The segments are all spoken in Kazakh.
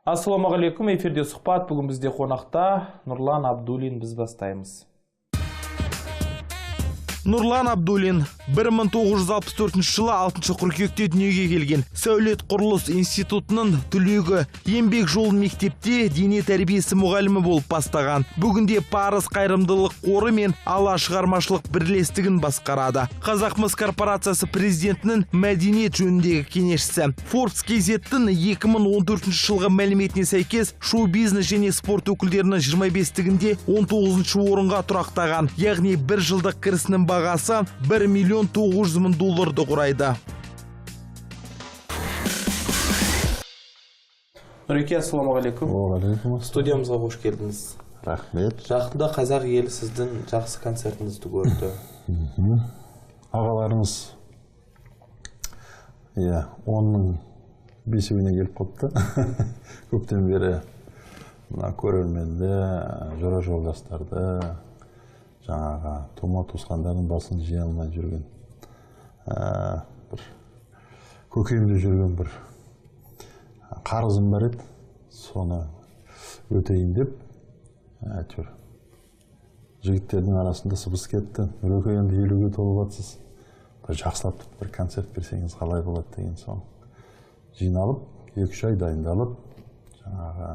Ассалаумағалейкум, эфирде сұхбат. Бүгін бізде қонақта Нұрлан Абдуллин. Біз бастаймыз. Нұрлан Абдуллин 1964 жылы 6 қыркүйекте дүниеге келген. Сәулет құрылыс институтының түлегі, еңбек жолын мектепте дене тәрбиесі мұғалімі болып бастаған. Бүгінде Парыз қайырымдылық қоры мен Ала шығармашылық бірлестігін басқарады. Қазақмыс корпорациясы президентінің мәдениет жөніндегі кеңесшісі. Forbes газеттің 2014 жылғы мәліметіне сәйкес шоу-бизнес және спорт өкілдерінің 25-тігінде 19 орынға тұрақтаған. Яғни бір жылдық кірісінің бағасы $1,900,000 құрайды. Нұреке, ассалаумағалейкум. Уағалейкум. Студиямызға қош келдіңіз. Рахмет. Жақында қазақ елі сіздің жақсы концертіңізді көрді. Ағаларымыз 10,000 бесеуіне келіп қопты. Көптен бері көрерменді, жора жолдастарды, жаңаға тума туысқандардың басын жия алмай жүрген, бір көкемде жүрген бір қарызым бар еді, соны өтейін деп, әйтеуір жігіттердің арасында сыбыс кетті. Нұреке, енді 50-ге толып жатсыз, бір жақсылап бір концерт берсеңіз қалай болады деген соң жиналып, 2-3 ай дайындалып, жаңаға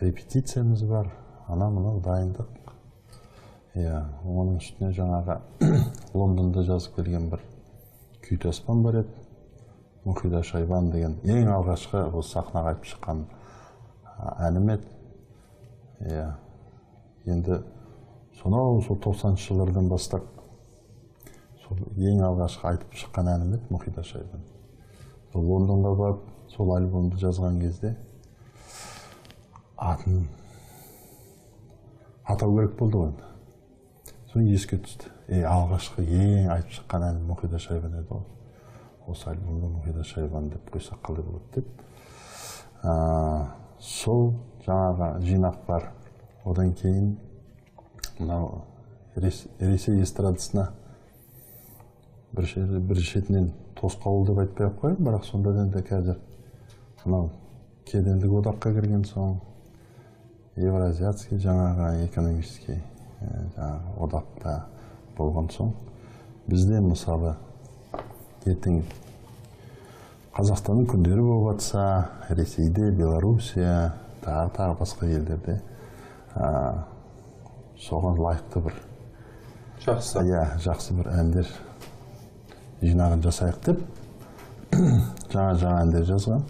репетициямыз бар, ана-мынау дайындық. Оның үстіне жаңаға Лондонда жазып келген бір Күйт аспан бар еді. Мұхида Шайбан деген ең алғашқы сахнаға айтып шыққан әнім еді. Енді сонау 90-шы жылдардан бастап ең алғашқы айтып шыққан әнім еді Мұхида Шайбан. Лондонға барып, сол альбомды жазған кезде атын атау керек болды ғой. Соң еске түсті. Алғашқы ең айтып шыққан әнім Мұхида Шайбан еді ғой. Осы альбомда Мұхида Шайбан деп қойсақ қалай болады деп. Сол жаңаға жинақ бар. Одан кейін Ресей эстрадасына бір шетінен тосқауыл деп айтпай қойып, бірақ сонда да қазір кедендік одаққа кірген соң Евразиатский жаңаға экономический одақта болған соң бізде мысалы ертең Қазақстанның күндері болып жатса, Ресейде, Белоруссия, тағы басқа елдерде соған лайықты бір жақсы бір әндер жинағын жасайық деп жаңа әндер жазған.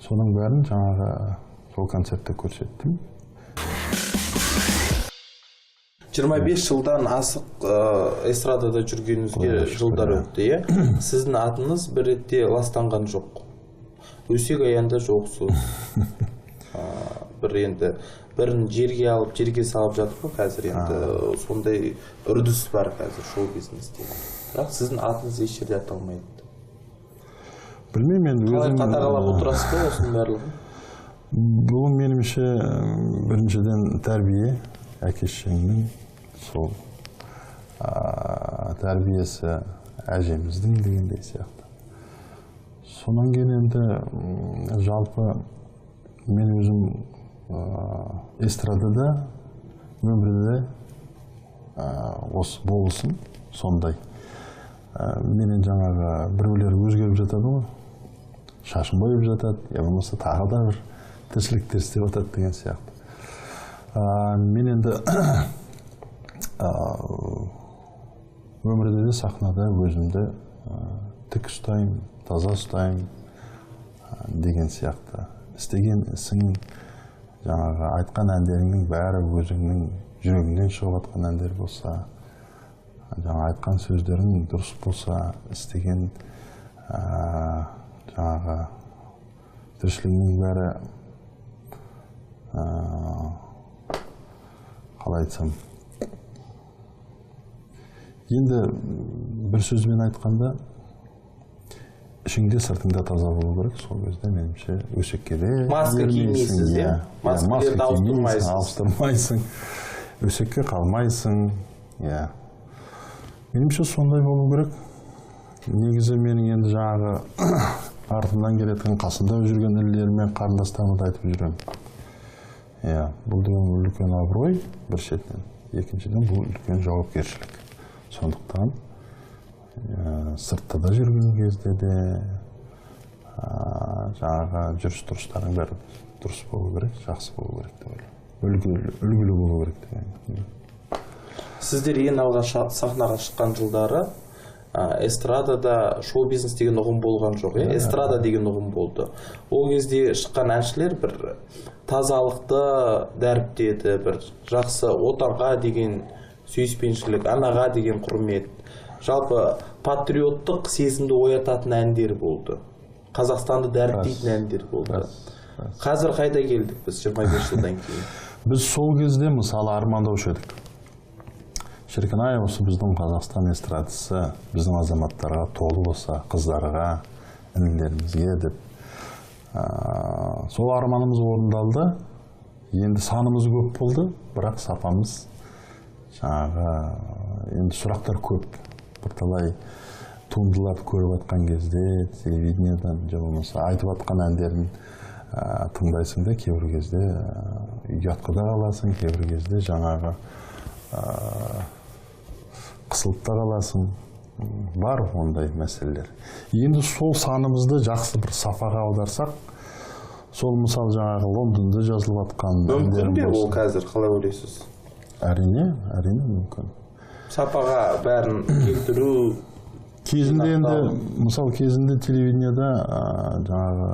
Соның бәрін жаңағы сол концертте көрсеттім. 25 жылдан асық эстрадада жүргеніңізге жылдар өтті, Сіздің атыңыз бір ретте ластанған жоқ. Өсек аяңда жоқсыз. Бірін жерге алып, жерге салып жатыр ғой қазір, енді сондай үрдіс бар қазір шоу-бизнесте. Бірақ сіздің атыңыз еш жерде аталмайды. Білмеймін, енді қалай қадағалап отырасыз ба осының барлығын? Бұл меніңше біріншіден тәрбие, әке-шешемнің сол тәрбиесі әжеміздің дегендей сияқты. Сонан кейін енді жалпы мен өзім эстрадада өмірде осы болысым сондай. Менен жаңағы біреулер өзгеріп жатады ғой, шашын бойып жатады, я болмаса тағы да бір тіршіліктер істеп жатады деген сияқты. Мен енді өмірде де сахнада өзімді тік ұстаймын, таза ұстаймын деген сияқты. Істеген ісің, жаңағы айтқан әндеріңнің бәрі өзіңнің жүрегіңнен шығып жатқан әндер болса, жаңа айтқан сөздерің дұрыс болса, істеген жаңағы тіршілігінің бәрі қалай айтсам, енді бір сөзбен айтқанда ішіңде сыртыңда таза болу керек. Сол кезде меніңше өсекке де маска кимейсіз, маскалерді ауыстырмайсың, өсекке қалмайсың. Меніңше сондай болу керек. Негізі менің енді жаңағы артынан келетін қасында жүрген інілерім мен қарындастарыма да айтып жүремін. Иә, бұл деген үлкен абырой бір шетінен. Екіншіден бұл үлкен жауапкершілік. Сондықтан сыртта да жүрген кезде де жаңағы жүріс-тұрыстардың бәрі дұрыс болу керек, жақсы болу керек деп ойлаймын. Үлгілі болу керек деп ойлаймын. Сіздер ең алғаш сахнаға шыққан жылдары эстрадада шоу-бизнес деген ұғым болған жоқ, эстрада деген ұғым болды. Ол кезде шыққан әншілер бір тазалықты дәріптеді, бір жақсы отанға деген сүйіспеншілік, анаға деген құрмет, жалпы патриоттық сезімді оятатын әндер болды. Қазақстанды дәріптейтін әндер болды. Қазір қайда келдік біз 25 жылдан кейін? Біз сол кезде мысалы армандаушы едік. Шіркін-ай, осы біздің Қазақстан эстрадасы біздің азаматтарға толы болса, қыздарға, інілерімізге деп. Сол арманымыз орындалды. Енді санымыз көп болды, бірақ сапамыз жаңағы енді сұрақтар көп. Бірталай туындыларды көріп атқан кезде, телевидениедан болмаса айтып атқан әндерін тыңдайсың да, кейбір кезде ұятқа да қаласың, кейбір кезде жаңағы қысылып та қаласың. Бар ондай мәселелер. Енді сол санымызды жақсы бір сапаға аударсақ, сол мысалы жаңағы Лондонда жазылып атқан мүмкін бе ол қазір, қалай ойлайсыз? Әрине мүмкін. Сапаға бәрін келтіру кезінде енді мысалы кезінде телевидениеда жаңағы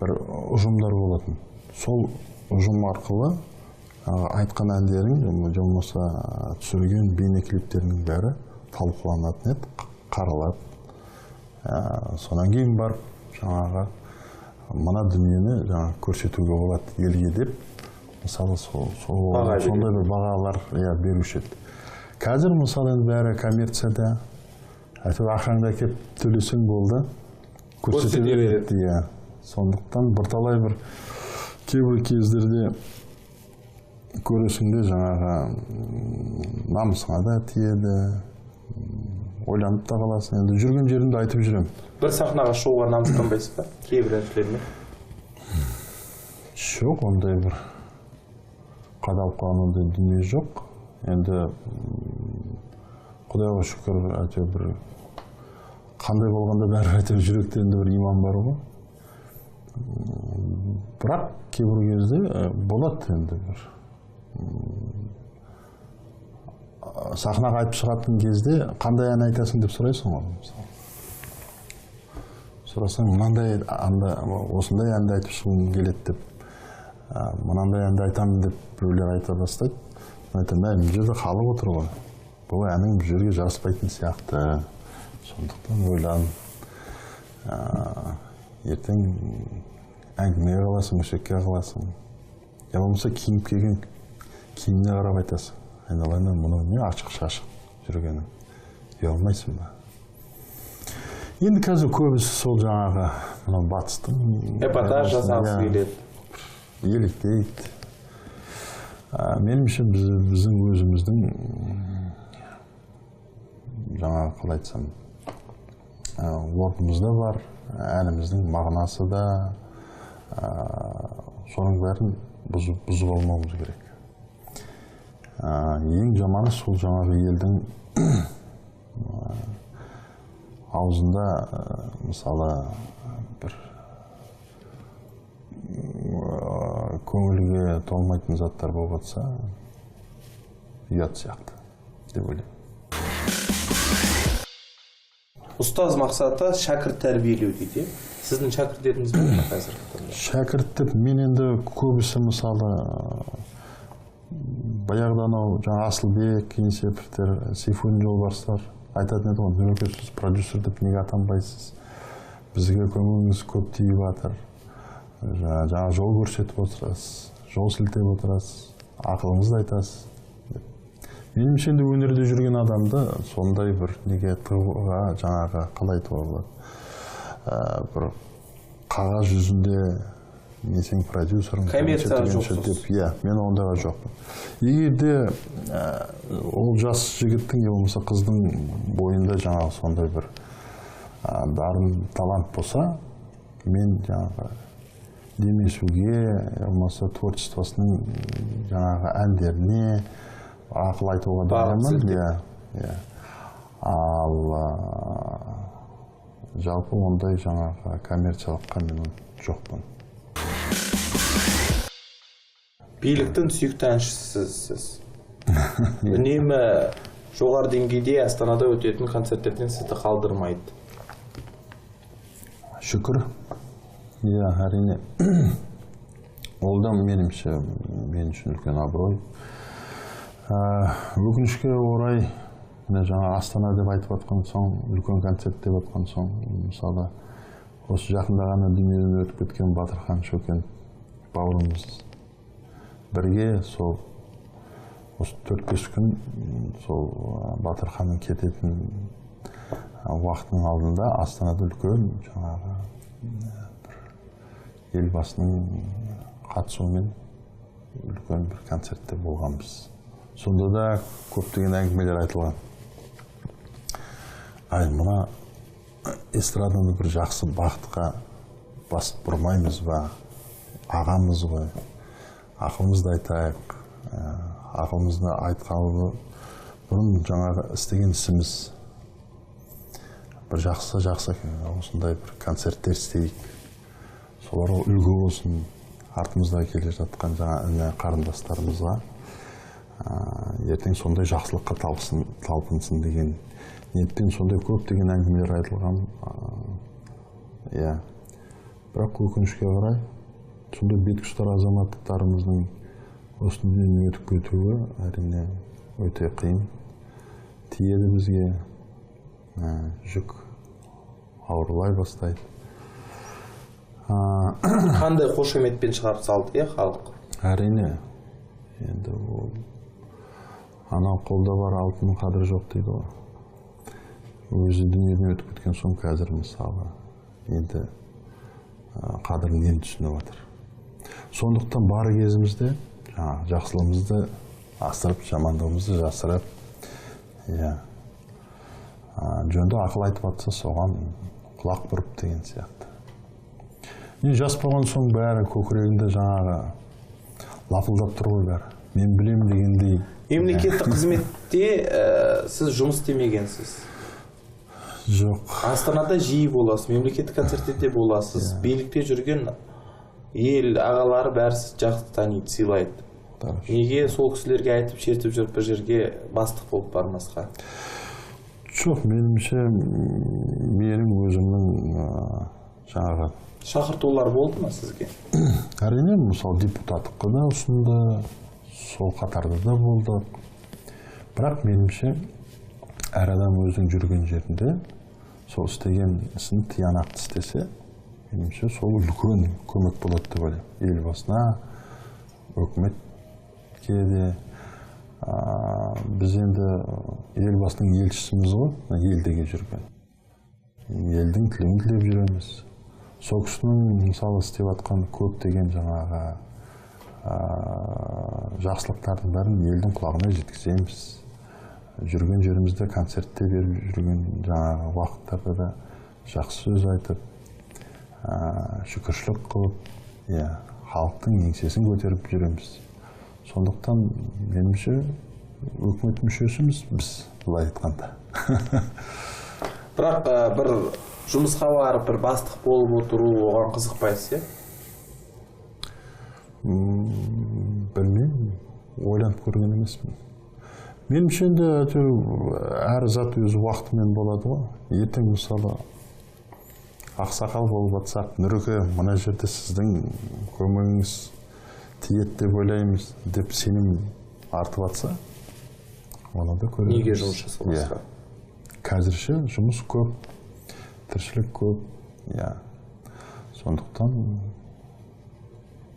бір ұжымдар болатын. Сол ұжым арқылы айтқан әндерің, болмаса түсірген бейнеклиптерінің бәрі талқыланатын еді, қаралады. Сонан кейін барып жаңағы мына дүниені жаңағы көрсетуге болады елге деп, мысалы сондай бір бағалар беруші еді. Қазір мысалы енді бәрі коммерцияда, әйтеуір ақшаңды әкеп төлесең болды, көрсете береді. Сондықтан бірталай бір кейбір кездерде көресіңде жаңағы намысыңа да тиеді, ойланып та қаласың. Енді жүрген жерімді айтып жүрем. Бір сахнаға шығуға намыстанбайсыз ба? Кейбір әншілермен? Жоқ, ондай бір қадалып қалған ондай дүние жоқ. Енді Құдайға шүкір, әйтеуір бір қандай болғанда бәрі әйтеуір жүректерінде бір иман бар ғой. Бірақ кейбір кезде болады енді бір сахнаға айтып шығатын кезде қандай ән айтасың деп сұрайсың ғой, мысалы. Сұрасаң, мынандай осындай әнді айтып шығуым келеді деп, мынандай әнді айтамын деп біреулер айта бастайды. Айтамын, бұл жерде халық отыр ғой. Бұл әнің бұл жерге жараспайтын сияқты. Сондықтан ойлан. Ертең әңгімеге қаласың, өсекке қаласың. Я болмаса киініп келген киіміне қарап айтасың. Айналайын, мұны не ашық-шашық жүргенің. Ұялмайсың ба? Енді қазір көбісі сол жаңағы батыстың эпатаж жасағысы келеді. Еліктейді. Меніңше біздің өзіміздің жаңағы қалай айтсам, орнымызда бар, әніміздің мағынасы да, соның бәрін бұзып алмауымыз керек. Ең жаманы сол жаңағы елдің аузында мысалы бір көңілге толмайтын заттар болып жатса, ұят сияқты деп ойлаймын. Ұстаз мақсаты шәкірт тәрбиелеу дейді. Сіздің шәкірттеріңіз бар ма қазір? Шәкірттер мен енді көбісі мысалы баяғыдан жаңа Асылбек, Кеңсеповтер, Сейфуллин Жолбарыстар айтатын еді ғой, Нұреке, сіз продюсер деп неге атанбайсыз? Бізге көңіліңіз көп тиіп жатыр. Жаңа жол көрсетіп отырасыз, жол сілтеп отырасыз, ақылыңызды айтасыз. Меніңше енді өнерде жүрген адамды сондай бір неге тығуға жаңағы қалай айтуға болады. Бір қағаз жүзінде не сен продюсерің, коммерцияға жоқсыз. Мен ондайға жоқпын. Егер де ол жас жігіттің болмаса қыздың бойында жаңағы сондай бір дарын талант болса, мен жаңағы демесуге, болмаса творчествосының жаңағы әндеріне ақыл айтуға дайынмын. Ал жалпы ондай жаңағы коммерциялыққа мен жоқпын. Биліктің сүйікті әншісі сіз. Үнемі жоғары деңгейде Астанада өтетін концерттерден сізді қалдырмайды. Шүкір. Әрине. Ол да меніңше мен үшін үлкен абырой. Өкінішке орай, жаңа Астана деп айтып атқан соң, үлкен концерт деп атқан соң, мысалы, осы жақында ғана дүниеден өтіп кеткен Батырхан Шөкен бауырымыз бірге сол осы 4-5 күн сол Батырханның кететін уақытының алдында Астанада үлкен жаңағы елбасының қатысуымен үлкен бір концертте болғанбыз. Сонда да көптеген әңгімелер айтылған. Мына эстраданы бір жақсы бағытқа басып бұрмаймыз ба? Ағамыз ғой. Ақылымызды айтайық. Ақылымызды айтқалы бұрын жаңағы істеген ісіміз бір жақсы осындай бір концерттер істейік. Соларға үлгі болсын, артымызда келе жатқан жаңа қарындастарымызға ертең сондай жақсылыққа талпынсын деген ниетпен сондай көптеген әңгімелер айтылған. Бірақ өкінішке қарай сондай беткеұстар азаматтарымыздың осы дүниеден өтіп кетуі әрине өте қиын. Тиеді бізге, жүк ауырлай бастайды. Қандай қошеметпен шығарып салды, халық? Әрине. Енді ол анау қолда бар алтынның қадірі жоқ дейді ғой. Өзі дүниеден өтіп кеткен соң қазір мысалы енді қадірін енді түсініп отыр. Сондықтан бар кезімізде жақсылығымызды асырып, жамандығымызды жасырып, жөнді ақыл айтып атса соған құлақ бұрып деген сияқты. Жас болған соң бәрі көкірегінде жаңағы лапылдап тұр ғой бәрі. Мен білем дегендей. Мемлекеттік қызметте сіз жұмыс істемегенсіз. Жоқ. Астанада жиі боласыз, мемлекеттік концертте боласыз. Билікте жүрген ел ағалары бәрі жақсы таниды, сыйлайды. Неге сол кісілерге айтып шертіп жүріп бір жерге бастық болып бармасқа? Жоқ, меніңше менің өзімнің жаңағы шақыртулар болды ма сізге? Әрине, мысалы депутаттыққа да ұсынды, сол қатарда да болды. Бірақ меніңше әр адам өзінің жүрген жерінде сол істеген ісін тиянақты істесе, меніңше сол үлкен көмек болады деп ойлаймын. Елбасына, өкіметке де. Біз енді елбасының елшісіміз ғой, елдеге жүрген. Елдің тілін тілеп жүреміз. Сол кісінің мысалы істеп атқан көптеген жаңағы жақсылықтардың бәрін елдің құлағына жеткіземіз. Жүрген жерімізде концертте беріп жүрген жаңағы уақыттарда да жақсы сөз айтып, шүкіршілік қылып, халықтың еңсесін көтеріп жүреміз. Сондықтан меніңше өкімет мүшесіміз біз былай айтқанда. Бірақ бір жұмысқа барып бір бастық болып отыру оған қызықпайсыз, Білмеймін, ойланып көрген емеспін. Меніңше енді әр зат өз уақытымен болады ғой. Ертең мысалы ақсақал болып атсақ, Нұреке, мына жерде сіздің көмегіңіз тиеді деп ойлаймыз деп сенім артып атса, оны да көреміз. Неге жұмыс жасалмасқа? Қазірше жұмыс көп, тіршілік көп, сондықтан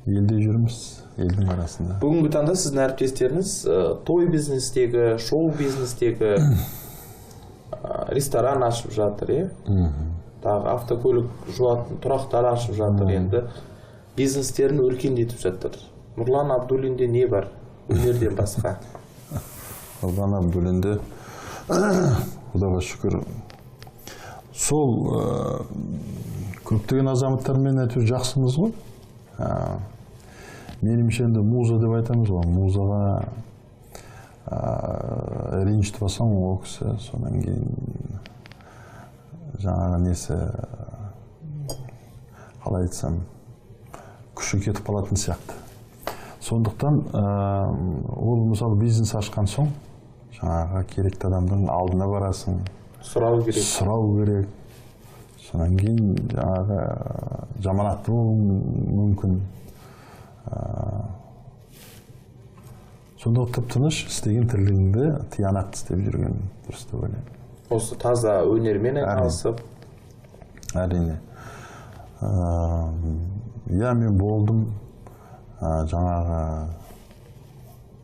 елде жүрміз, елдің арасында. Бүгінгі таңда сіздің әріптестеріңіз той бизнестегі, шоу бизнестегі ресторан ашып жатыр, тағы автокөлік жуатын тұрақтар ашып жатыр, енді бизнестерін өркендетіп жатыр. Нұрлан Абдуллинде не бар өнерден басқа? Нұрлан Абдуллинде, Құдайға шүкір, сол көптеген азаматтармен әйтеуір жақсымыз ғой. Меніңше енді муза деп айтамыз ғой, музаға ренжітіп алсаң, ол кісі содан кейін жаңағы несі, қалай айтсам, күші кетіп қалатын сияқты. Сондықтан ол мысалы бизнес ашқан соң, жаңағы керекті адамдың алдына барасың, сұрау керек. Содан кейін жаңағы жаманатты болуы мүмкін. Сонда тып-тыныш істеген тірлігіңді тиянақты істеп жүрген дұрыс деп ойлаймын. Осы таза өнермен айналысып. Әрине. Иә, мен болдым. Жаңағы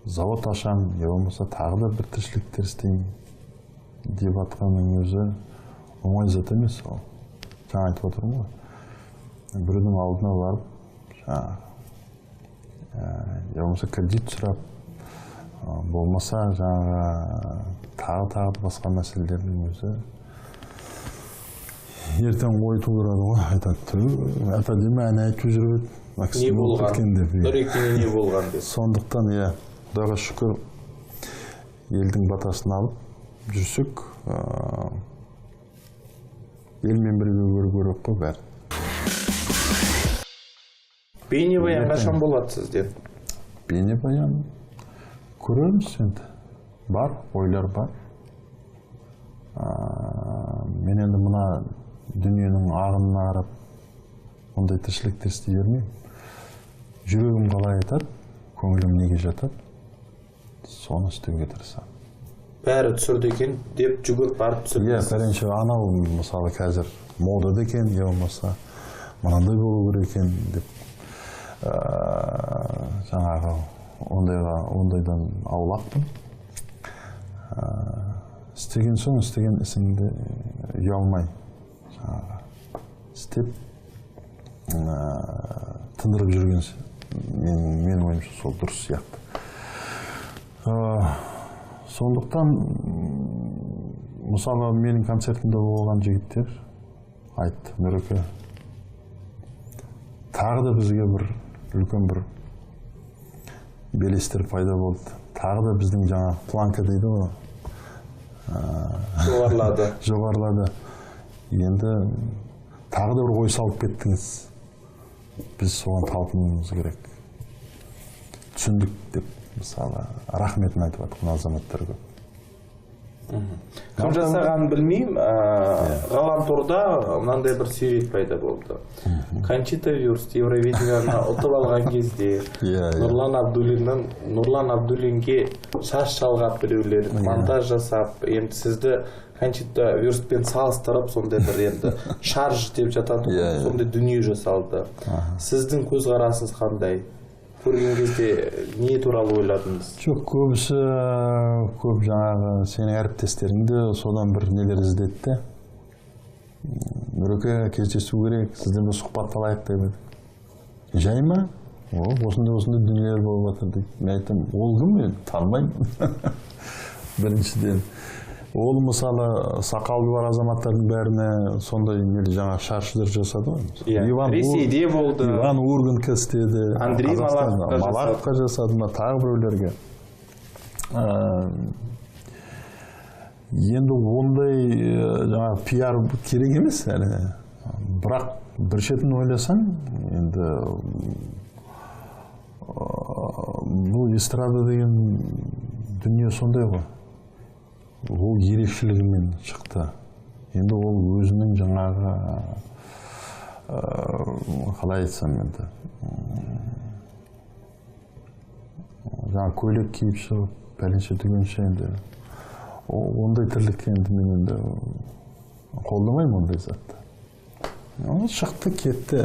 завод ашам, я болмаса тағы да бір тіршіліктер істеймін деп атқанның өзі оңай зат емес ол. Жаңа айтып отырмын ғой. Біреудің алдына барып, жаңағы я болмаса кредит сұрап, болмаса жаңағы тағы басқа мәселелердің өзі ертең ой тудырады ғой. Айтады, ата деме ән айтып жүріп не болған, нұрекеңе не болған деп. Сондықтан, Құдайға шүкір, елдің батасын алып жүрсек, елмен бірге көру керек қой бәрі. Бейнебаян қашан болады сізден? Бейнебаян көреміз енді. Бар, ойлар бар. Мен енді мына дүниенің ағынына қарап, ондай тіршілікті істей бермеймін. Жүрегім қалай айтады, көңілім неге жатады, соны істеуге тырысамын. Бәрі түсірді екен деп жүгіріп барып түсірді. Пәренше анау мысалы қазір модада екен, я болмаса мынандай болу керек екен деп жаңағы ондайдан аулақпын. Істеген соң істеген ісіңді ұялмай істеп тындырып жүрген менің ойымша сол дұрыс сияқты. Сондықтан мысалы менің концертімде болған жігіттер айтты, Нұреке, тағы да бізге бір үлкен бір белестер пайда болды. Тағы да біздің жаңа планка дейді ғой. Жоғарлады. Енді тағы да бір ой салып кеттіңіз. Біз соған талпынуымыз керек. Түсіндік деп, мысалы, рахметін айтып жатқан азаматтар көп. Кім жасағанын білмеймін, ғаламторда мынандай бір сурет пайда болды. Кончита Вюрст Евровидениені ұтып алған кезде Нұрлан Абдуллинге шаш жалғап біреулер монтаж жасап, енді сізді Кончита Вюрстпен салыстырып, сондай бір енді шарж деп жатады, сондай дүние жасалды. Сіздің көзқарасыңыз қандай? Көрген кезде не туралы ойладыңыз? Жоқ, көбісі көп жаңағы сенің әріптестеріңді содан бір нелер іздетті. Нұреке, кездесу керек, сізден бір сұхбат алайық деп. Жай ма? Осындай дүниелер болып жатыр деп. Мен айтам, ол кім? Мен танымаймын. Біріншіден. Ол мысалы сақалы бар азаматтардың бәріне сондай жаңа шаршыдыр жасады ғой. Ресейде болды. Иван Ургант істеді. Андрей Малаховқа жасады ма, тағы біреулерге. Енді ондай жаңа пиар керек емес әлі. Бірақ бір шетін ойласаң, енді бұл эстрада деген дүние сондай ғой. Ол ерекшелігімен шықты. Енді ол өзінің жаңағы қалай айтсам енді жаңа көйлек киіп шығып, пәленше түгенше енді ондай тірлікке енді мен енді қолдамаймын ондай затты. Шықты, кетті.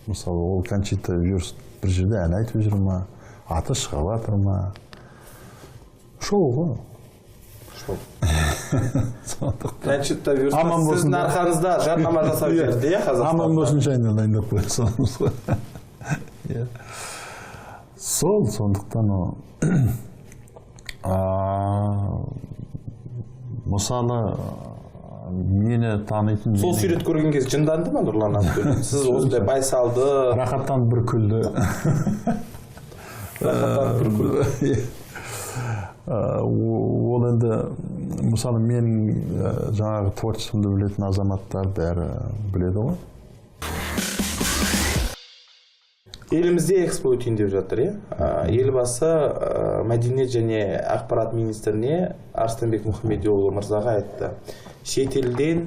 Мысалы, ол Кончита Вюрст бір жерде ән айтып жүр ма, аты шығып жатыр ма? Шоу ғой. Кончита Вюрст сіздің арқаңызда жарнама жасап жүрді, Қазақстанда? Аман болсын жайына дайындап қоя саламыз ғой. Сол, сондықтан мысалы мені танитын сол сурет көрген кезде жынданды ма Нұрлан Абдуллин? Сіз осындай байсалды, рахаттанып бір күлді. Ол енді мысалы менің жаңағы творчествомды білетін азаматтар бәрі біледі ғой. Елімізде экспо өтейін деп жатыр, елбасы мәдениет және ақпарат министріне Арыстанбек Мұхамедиұлы мырзаға айтты. Шетелден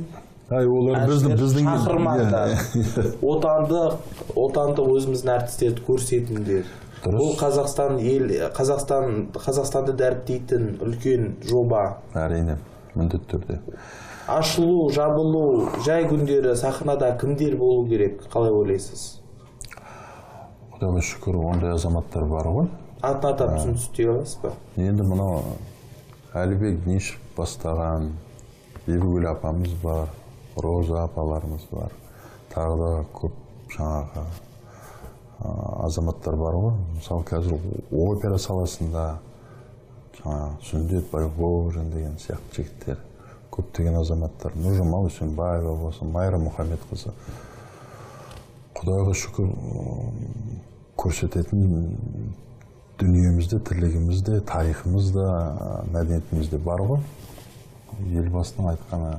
біздің шақырмаңдар, отандық өзіміздің әртістерді көрсетіңдер. Бұл Қазақстанды дәріптейтін үлкен жоба. Әрине, міндетті түрде. Ашылу, жабылу, жай күндері сахнада кімдер болу керек, қалай ойлайсыз? Құдайға шүкір, ондай азаматтар бар ғой. Атын атап түсіністей аласыз ба? Енді мынау Әлібек Нишев бастаған Бибігүл апамыз бар, Роза апаларымыз бар, тағы да көп жаңағы азаматтар бар ғой. Мысалы қазір опера саласында Сүндет Байғожин деген сияқты жігіттер, көптеген азаматтар, Нұржамал Үсенбаева болсын, Майра Мұхамедқызы. Құдайға шүкір көрсететін дүниемізде, тірлігімізде, тарихымызда, мәдениетімізде бар ғой. Елбасының айтқаны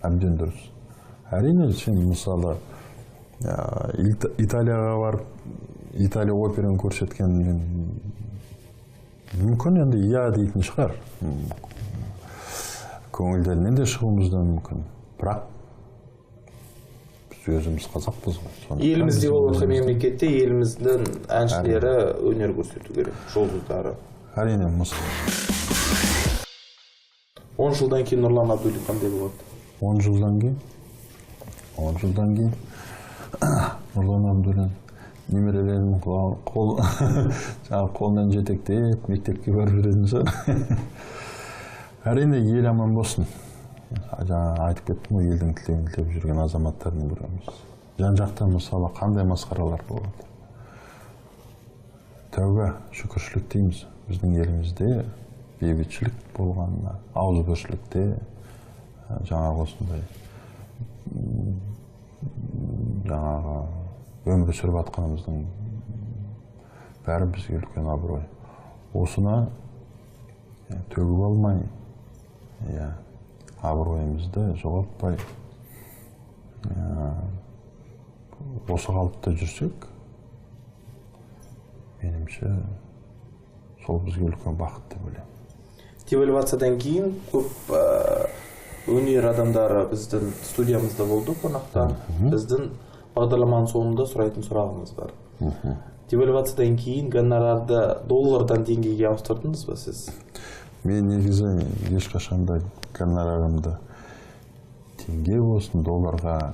әбден дұрыс. Әрине, мысалы Италияға барып, Италия операны көрсеткен мүмкін енді иә дейтін шығар. Көңілдерінен де шығуымыздан мүмкін. Бірақ өзіміз қазақпыз ғой. Елімізде болып отқан мемлекетте еліміздің әншілері өнер көрсету керек, жұлдыздары. Әрине, 10 жылдан кейін Нұрлан Абдуллин қандай болады? 10 жылдан кейін Нұрлан Абдуллин немерелерінің қолынан жетектеп мектепке барып жүретін шығар. Әрине, ел аман болсын. Жаңа айтып кеттім ғой, елдің тілегін тілеп жүрген азаматтардың біріміз. Жан-жақтан мысалы қандай масқаралар болады. Тәуба, шүкіршілік дейміз. Біздің елімізде бейбітшілік болғанына, ауызбіршілікте жаңағы осындай жаңағы өмір сүріп жатқанымыздың бәрі бізге үлкен абырой. Осына төгіп алмай, абыройымызды жоғалтпай осы қалыпта жүрсек, меніңше сол бізге үлкен бақыт деп ойлаймын. Девальвациядан кейін көп өнер адамдары біздің студиямызда болды қонақтан. Біздің бағдарламаның соңында сұрайтын сұрағымыз бар. Девальвациядан кейін гонорарды доллардан теңгеге ауыстырдыңыз ба сіз? Мен негізі ешқашанда гонорарымды теңге болсын, долларға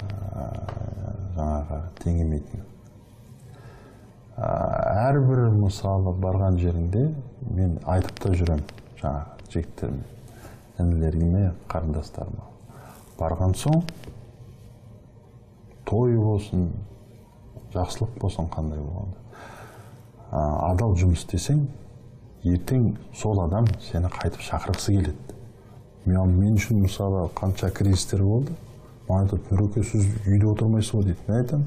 жаңағы теңемейтін. Әрбір мысалы барған жерінде мен айтып та жүрем жаңағы жігіттеріме, інілеріме, қарындастарыма. Барған соң той болсын, жақсылық болсын қандай болғанда. Адал жұмыс істесең, ертең сол адам сені қайтып шақырғысы келеді. Мен үшін мысалы қанша кризистер болды. Маған айтады, Нұреке, сіз үйде отырмайсыз ғой дейді. Мен айтамын,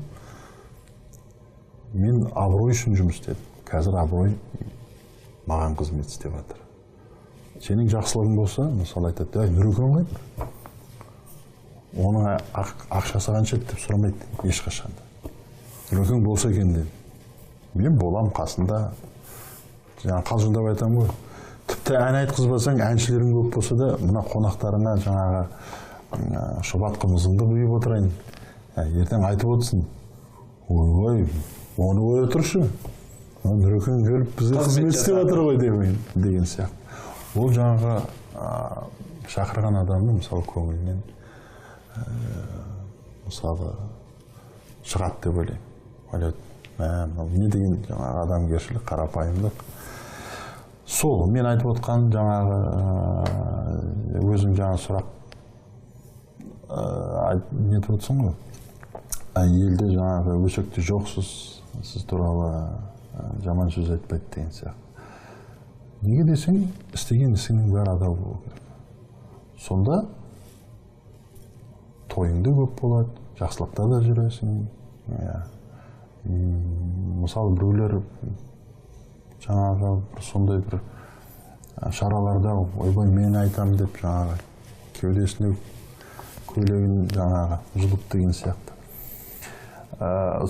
мен абырой үшін жұмыс істедім. Қазір абырой маған қызмет істеп жатыр. Сенің жақсылығың болса, мысалы айтады, Нұрекең қайда? Оның ақшасы қанша деп сұрамайды ешқашанда. Нұрекең болса екен деді. Мен болам қасында. Жаңа қалжыңдап айтамын ғой. Тіпті ән айтқызбасаң, әншілерің көп болса да, мына қонақтарына жаңағы шұбат қымызыңды құйып отырайын. Ертең айтып отырсын. Ой, оны ой отыршы. Нұрекең келіп бізге қызмет істеп жатыр ғой деген сияқты. Ол жаңағы шақырған адамның мысалы көңілінен мысалы шығады деп ойлаймын. Ойлайды, не деген жаңағы адамгершілік, қарапайымдық. Сол, мен айтып отқан жаңағы өзің жаңа сұрақ нетіп отырсың ғой. Елде жаңағы өсекте жоқсыз, сіз туралы жаман сөз айтпайды деген сияқты. Неге десең, істеген ісіңнің бәрі адал болу керек. Сонда тойыңды көп болады, жақсылықта да жүресің. Иә. Мысалы біреулер жаңағы сондай бір шараларда ойбай мен айтам деп жаңағы кеудесіне көйлегін жаңағы жұлып деген сияқты.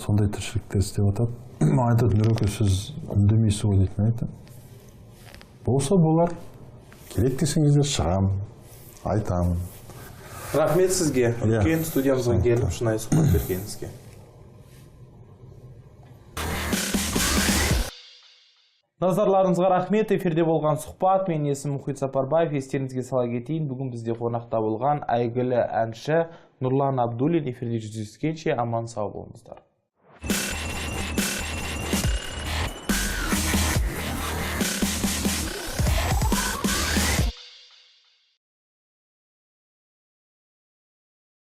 Сондай тіршіліктер істеп жатады. Айтады, Нұреке, сіз үндемейсіз ғой дейтін айтады. Болса болар, керек десеңіздер шығамын, айтамын. Рахмет сізге, үлкен студиямызға келіп шынайы сұхбат бергеніңізге. Назарларыңызға рахмет. Эфирде болған сұхбат. Мен есімім Мұхит Сапарбаев. Естеріңізге сала кетейін. Бүгін бізде қонақта болған әйгілі әнші Нұрлан Абдуллин. Эфирде жүздескенше аман сау болыңыздар.